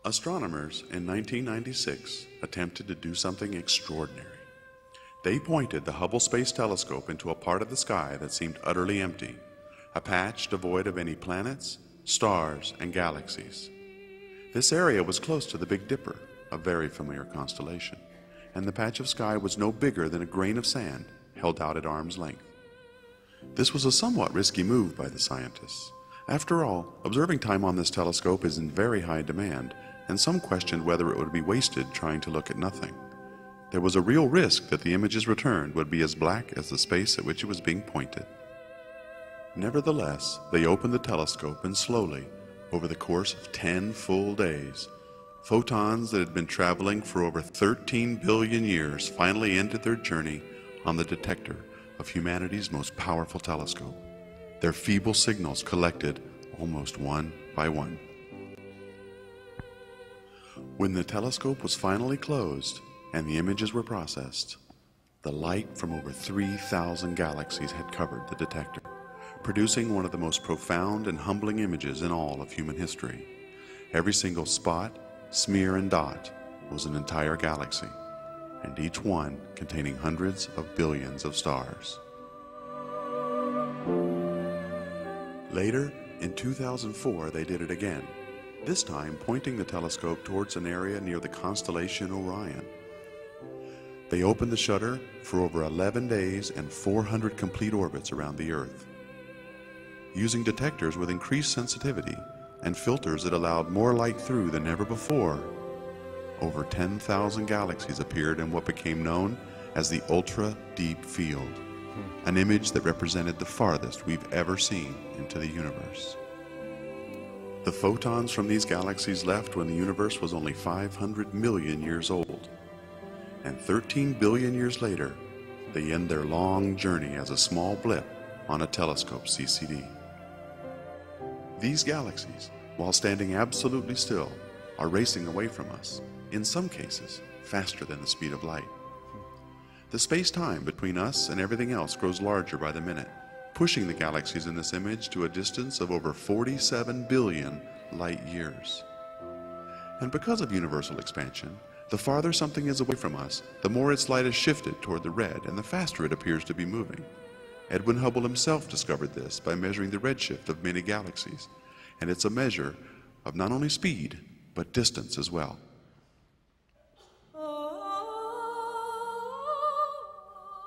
Astronomers in 1996 attempted to do something extraordinary. They pointed the Hubble Space Telescope into a part of the sky that seemed utterly empty, a patch devoid of any planets, stars, and galaxies. This area was close to the Big Dipper, a very familiar constellation, and the patch of sky was no bigger than a grain of sand held out at arm's length. This was a somewhat risky move by the scientists. After all, observing time on this telescope is in very high demand, and some questioned whether it would be wasted trying to look at nothing. There was a real risk that the images returned would be as black as the space at which it was being pointed. Nevertheless, they opened the telescope and slowly, over the course of 10 full days, photons that had been traveling for over 13 billion years finally ended their journey on the detector of humanity's most powerful telescope. Their feeble signals collected almost one by one. When the telescope was finally closed and the images were processed, the light from over 3,000 galaxies had covered the detector, producing one of the most profound and humbling images in all of human history. Every single spot, smear, and dot was an entire galaxy, and each one containing hundreds of billions of stars. Later, in 2004, they did it again, this time pointing the telescope towards an area near the constellation Orion. They opened the shutter for over 11 days and 400 complete orbits around the Earth. Using detectors with increased sensitivity and filters that allowed more light through than ever before, over 10,000 galaxies appeared in what became known as the Ultra Deep Field, an image that represented the farthest we've ever seen into the universe. The photons from these galaxies left when the universe was only 500 million years old, and 13 billion years later, they end their long journey as a small blip on a telescope CCD. These galaxies, while standing absolutely still, are racing away from us, in some cases, faster than the speed of light. The space-time between us and everything else grows larger by the minute, pushing the galaxies in this image to a distance of over 47 billion light years. And because of universal expansion, the farther something is away from us, the more its light is shifted toward the red and the faster it appears to be moving. Edwin Hubble himself discovered this by measuring the redshift of many galaxies, and it's a measure of not only speed, but distance as well.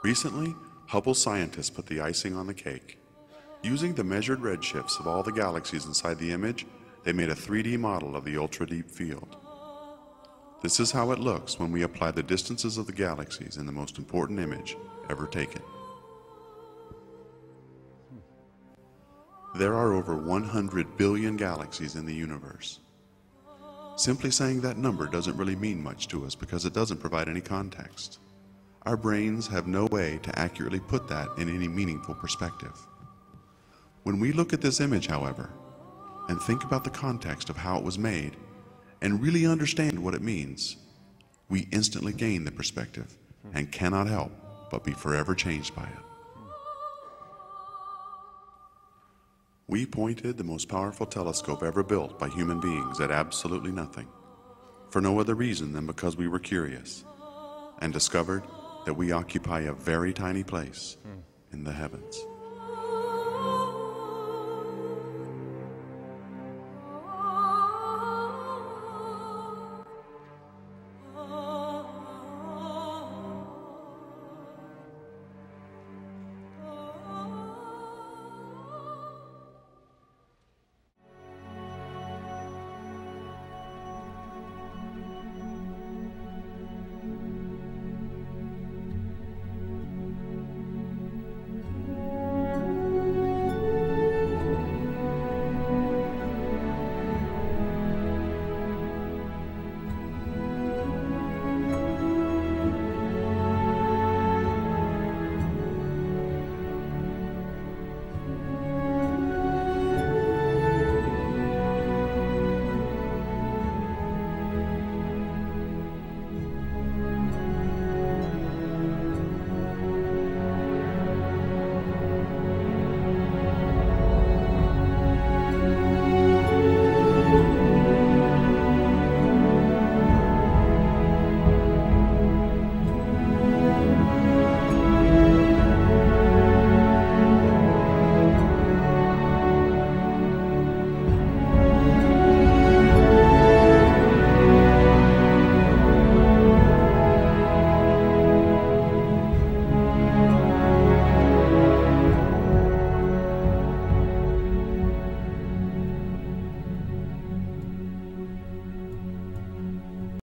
Recently, Hubble scientists put the icing on the cake. Using the measured redshifts of all the galaxies inside the image, they made a 3D model of the ultra-deep field. This is how it looks when we apply the distances of the galaxies in the most important image ever taken. There are over 100 billion galaxies in the universe. Simply saying that number doesn't really mean much to us because it doesn't provide any context. Our brains have no way to accurately put that in any meaningful perspective. When we look at this image, however, and think about the context of how it was made, and really understand what it means, we instantly gain the perspective and cannot help but be forever changed by it. We pointed the most powerful telescope ever built by human beings at absolutely nothing, for no other reason than because we were curious, and discovered that we occupy a very tiny place in the heavens.